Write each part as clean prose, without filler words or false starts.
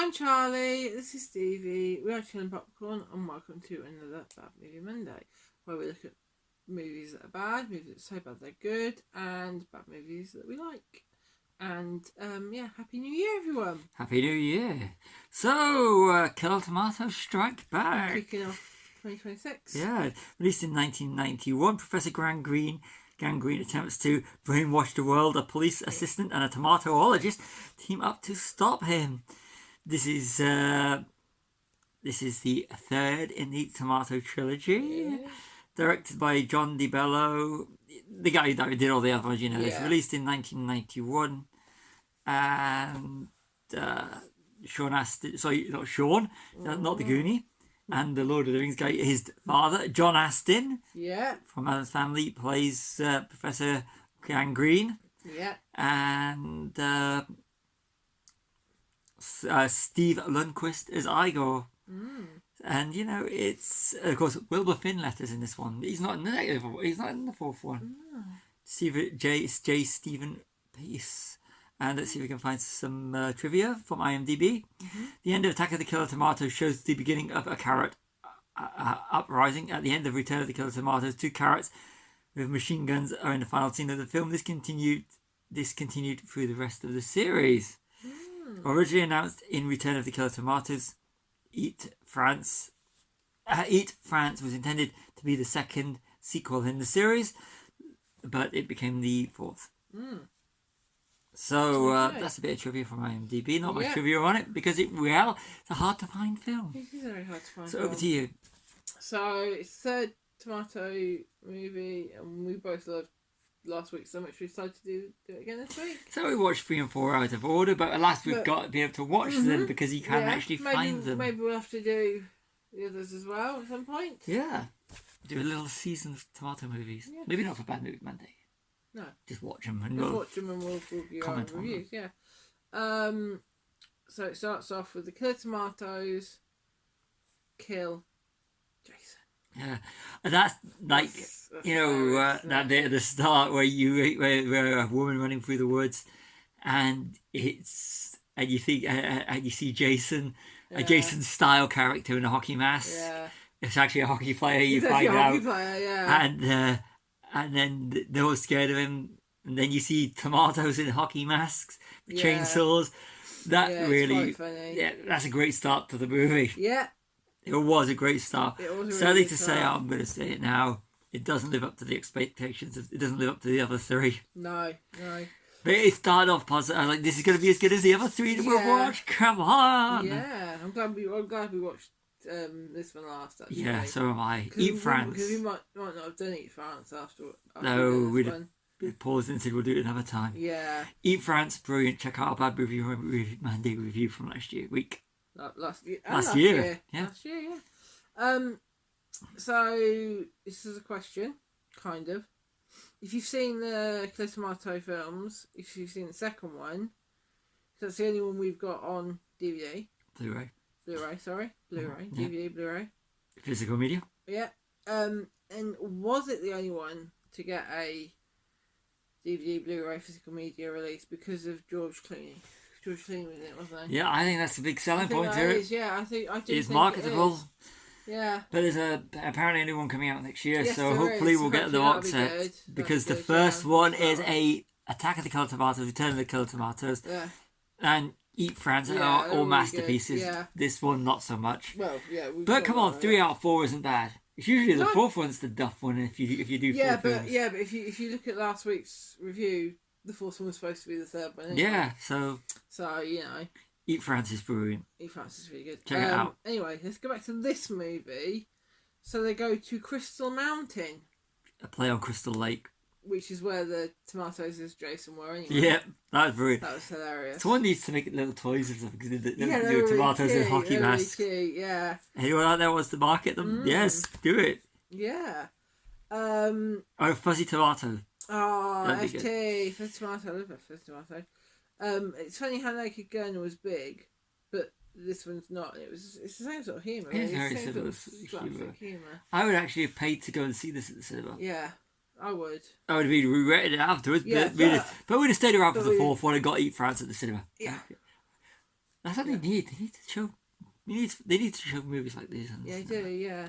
I'm Charlie, this is Stevie, we are Chilling Popcorn, and welcome to another Bad Movie Monday, where we look at movies that are bad, movies that are so bad they're good, and bad movies that we like. And, Happy New Year, everyone! Happy New Year! So, Killer Tomatoes Strike Back! Kicking off 2026. Yeah, released in 1991, Professor Gangrene attempts to brainwash the world. A police assistant and a tomatoologist team up to stop him. This is the third in the Tomato trilogy. Yeah. Directed by John DeBello, the guy who did all the other ones, you know. Yeah. It's released in 1991. And Sean Astin, sorry, not Sean, not the Goonie. And the Lord of the Rings guy, his father, John Astin, from Addams Family, plays Professor Gangrene. Yeah. And Steve Lundquist as Igor. And you know, it's of course Wilbur Finn letters in this one. He's not in the negative. He's not in the fourth one. J. Stephen Peace. And let's see if we can find some trivia from IMDb. The end of Attack of the Killer Tomatoes shows the beginning of a carrot uprising. At the end of Return of the Killer Tomatoes, 2 carrots with machine guns are in the final scene of the film. This continued through the rest of the series. Originally announced in Return of the Killer Tomatoes, Eat France was intended to be the second sequel in the series, but it became the fourth. So that's a bit of trivia from IMDb. Not much trivia on it because it's a hard to find film. It is very hard to find. So over to you. So it's the third Tomato movie, and we both loved last week so much we decided to do it again this week. So we watched 3 and 4 out of order, but at last we've got to be able to watch them because you can actually find them. Maybe we'll have to do the others as well at some point. Yeah. Do a little season of tomato movies. Yeah. Maybe not for Bad Movie Monday. No. Just watch them and we'll give our reviews. Yeah. So it starts off with the Killer Tomatoes kill Jason. Yeah, and that's like that's that bit at the start where where a woman running through the woods, and you see Jason, a Jason style character in a hockey mask. Yeah, it's actually a hockey player. You find out, and then they're all scared of him, and then you see tomatoes in hockey masks, chainsaws. That really, it's quite funny. That's a great start to the movie. Yeah. It was a great start. Sadly to say, I'm going to say it now, it doesn't live up to the expectations. It doesn't live up to the other 3. No. But it started off positive. I was like, this is going to be as good as the other 3 that we've watched. Come on. Yeah, I'm glad we watched this one last. Actually. Yeah, so am I. Eat France. Because we might not have done Eat France after no, we'd paused and said we'll do it another time. Yeah. Eat France, brilliant. Check out our Bad Movie Monday review from last week. Last year. Yeah. So this is a question, kind of. If you've seen the Killer Tomato films, if you've seen the second one, that's the only one we've got on DVD. Blu-ray, DVD, Blu-ray. Physical media. Yeah. And was it the only one to get a DVD, Blu-ray, physical media release because of George Clooney? George Clooney was in it, wasn't he? Yeah, I think that's a big selling point to it. Yeah, I do. It's marketable. It is. Yeah. But there's apparently a new one coming out next year, so hopefully we'll get the box set. Because the first one is a Attack of the Killer Tomatoes, Return of the Killer Tomatoes, and Eat France are all masterpieces. Yeah. This one not so much. Well, yeah. But come on, 3 out of 4 isn't bad. It's usually the fourth one's the duff one if you do 4 films. Yeah, but if you look at last week's review, the fourth one was supposed to be the third one. Anyway. Yeah, so you know. Eat France is brilliant. Eat France is really good. Check it out. Anyway, let's go back to this movie. So they go to Crystal Mountain. A play on Crystal Lake. Which is where the tomatoes as Jason were anyway. Yeah, that was brilliant. That was hilarious. Someone needs to make little toys and stuff because they do tomatoes in hockey masks. Really cute, yeah. Anyone out there wants to market them? Yes, do it. Yeah. Fuzzy Tomato. Oh, FT, Fuzzy Tomato. I love that Fuzzy Tomato. It's funny how Naked Gun was big, but this one's not. It's the same sort of humour. It's very similar humour. I would actually have paid to go and see this at the cinema. Yeah, I would. I would have been regretted it afterwards, but we'd have stayed around for the fourth one and got Eat France at the cinema. Yeah. That's what they need. They need to show. They need to show movies like these. Yeah, they do. Yeah.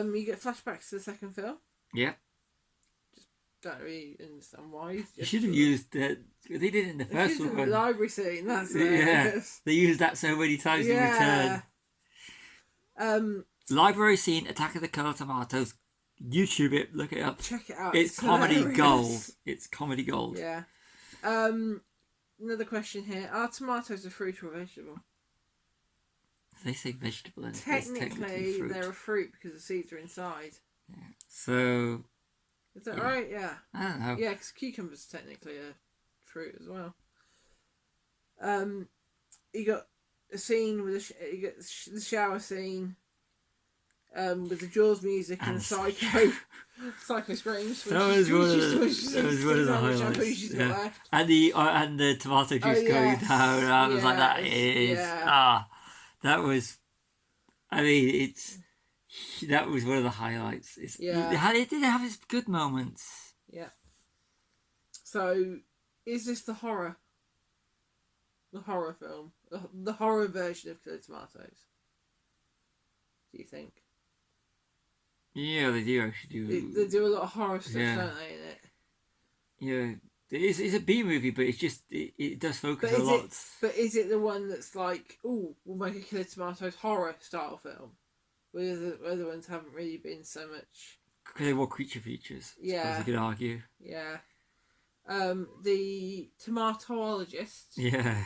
You get flashbacks to the second film. Yeah. Don't really understand why. You should have used that. They did it in the first The one. library scene. That's Yeah. They used that so many times in return. Library scene, Attack of the Killer Tomatoes. YouTube it, look it up. Check it out. It's comedy hilarious. gold. It's comedy gold. Yeah. Another question here: are tomatoes a fruit or a vegetable? They say vegetable, and Technically, fruit. they're a fruit because the seeds are inside. Yeah. So. Is that right? Yeah. I don't know. Yeah, because cucumbers are technically a fruit as well. You got a scene with you got the shower scene. With the Jaws music and the psycho screams. That was one of the highlights. Yeah. And the tomato juice going down. I was like, that is that was. I mean, that was one of the highlights. It did have its good moments. Yeah. So, is this the horror film, the horror version of Killer Tomatoes? Do you think? Yeah, they do actually do. They do a lot of horror stuff, don't they, in it? Yeah, it's a B movie, but it's just it does focus a lot. But is it the one that's like, oh, we'll make a Killer Tomatoes horror style film? Where the other ones haven't really been so much. Because they were creature features. Yeah, you could argue. Yeah. The tomatologist. Yeah.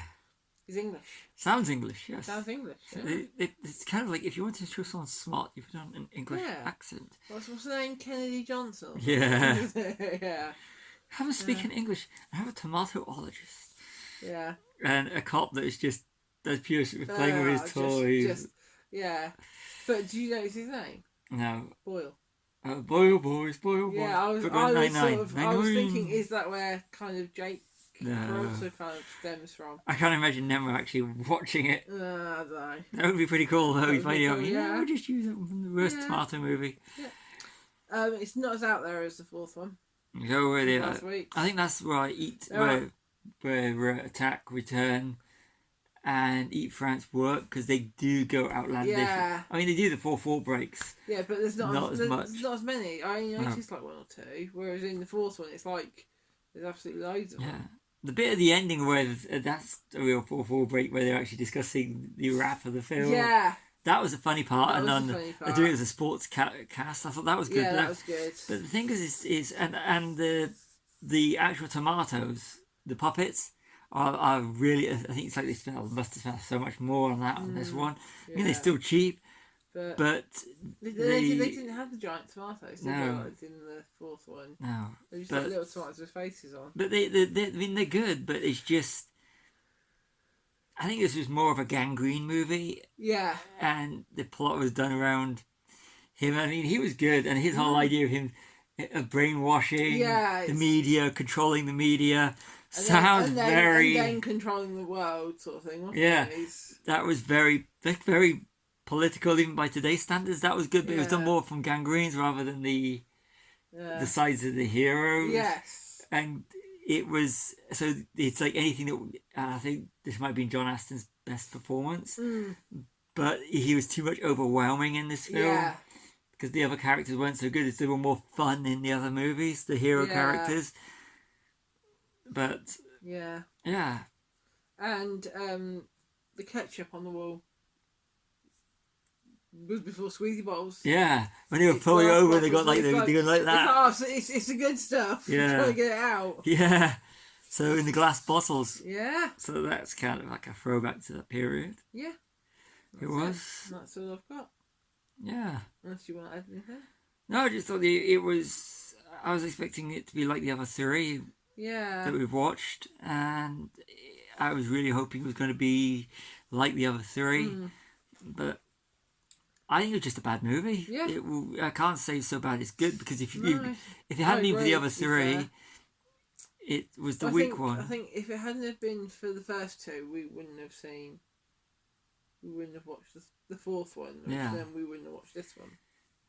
Is English. Sounds English, yes. Sounds English, yeah. It's kind of like if you want to show someone smart, you put on an English accent. What's the name? Kennedy Johnson? Yeah. Yeah. Have him speak in English. And have a tomatologist. Yeah. And a cop that is just pure playing with his toys. Yeah. But do you know his name? No. Boyle. Boyle boys, Boyle boys. Yeah, I was thinking, is that where kind of Jake also kind of stems from? I can't imagine Nemo actually watching it. I don't know. That would be pretty cool though. If we'll just use it from the worst tomato movie. Yeah. It's not as out there as the fourth one. Go with it. Last week. I think that's where where Attack, Return, and Eat France work because they do go outlandish. Yeah. I mean, they do the 4/4 breaks. Yeah, but there's not as much. There's not as many. I noticed like one or two. Whereas in the fourth one, it's like there's absolutely loads of them. The bit at the ending where that's a real 4/4 break where they're actually discussing the wrap of the film. Yeah. That was a funny part, and then they're doing it as a sports cast. I thought that was good. Yeah, that was good. But the thing is and the actual tomatoes, the puppets, are really. I think it's like they must have spent so much more on that on this one. I mean, they're still cheap, but they didn't have the giant tomatoes. Did no, they, in the fourth one. No, they just had little tomatoes with faces on. But I mean, they're good, but it's just. I think this was more of a gangrene movie. Yeah. And the plot was done around him. I mean, he was good, and his whole idea of him brainwashing the media, controlling the media, and then controlling the world, sort of thing. Wasn't it? That was very political, even by today's standards. That was good, but it was done more from gangrenes rather than the sides of the heroes. Yes. And it was it's like anything that I think this might be John Aston's best performance, but he was too much overwhelming in this film because the other characters weren't so good. They were more fun in the other movies, the hero characters. But yeah, and the ketchup on the wall was before squeezy bottles. Yeah, when they were pulling over, they got like they were like that. It's the good stuff. Yeah, trying to get it out. Yeah, so in the glass bottles. Yeah. So that's kind of like a throwback to that period. Yeah. It was. That's all I've got. Yeah. Unless you want to add anything. No, I just thought it was. I was expecting it to be like the other three. Yeah. That we've watched, and I was really hoping it was going to be like the other three, but. I think it was just a bad movie. Yeah. I can't say it's so bad it's good because if it hadn't been for the other three, it was the weak one. I think if it hadn't have been for the first two, we wouldn't have watched the fourth one. Yeah. Then we wouldn't have watched this one.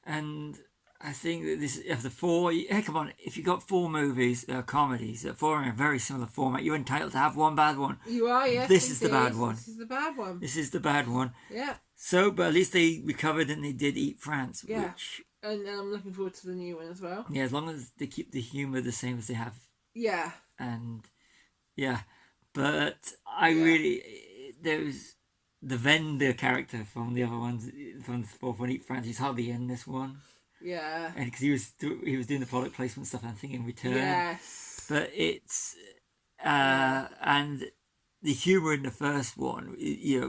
And I think that this of the four. Hey, come on! If you got four movies, comedies that four in a very similar format, you're entitled to have one bad one. You are, yes. This is the bad one. This is the bad one. This is the bad one. Yeah. So, but at least they recovered and they did Eat France, Yeah. which And I'm looking forward to the new one as well. yeah, as long as they keep the humour the same as they have, Yeah. and yeah, but I really there's the vendor character from the other ones from the fourth one, Eat France. He's hardly in this one. Yeah. And because he was doing the product placement stuff, I think in return. Yes. But it's and the humor in the first one,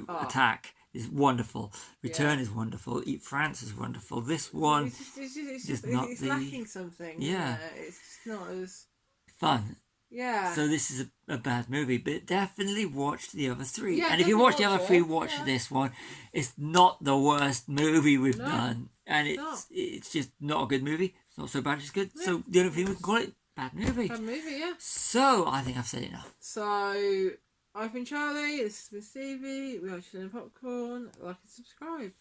Attack is wonderful. Return is wonderful. Eat France is wonderful. This one it's just not it's the lacking something. Yeah. It's just not as fun. yeah. So this is a bad movie, but definitely watch the other three. Yeah, And if you watch the definitely other watch three, it. watch Yeah. this one. It's not the worst movie we've No. done, and it's just not a good movie. It's not so bad it's good. So the only thing we can call it, bad movie. Bad movie, yeah. So I think I've said enough. So I've been Charlie, this has been Stevie, we are Chilling Popcorn, like and subscribe.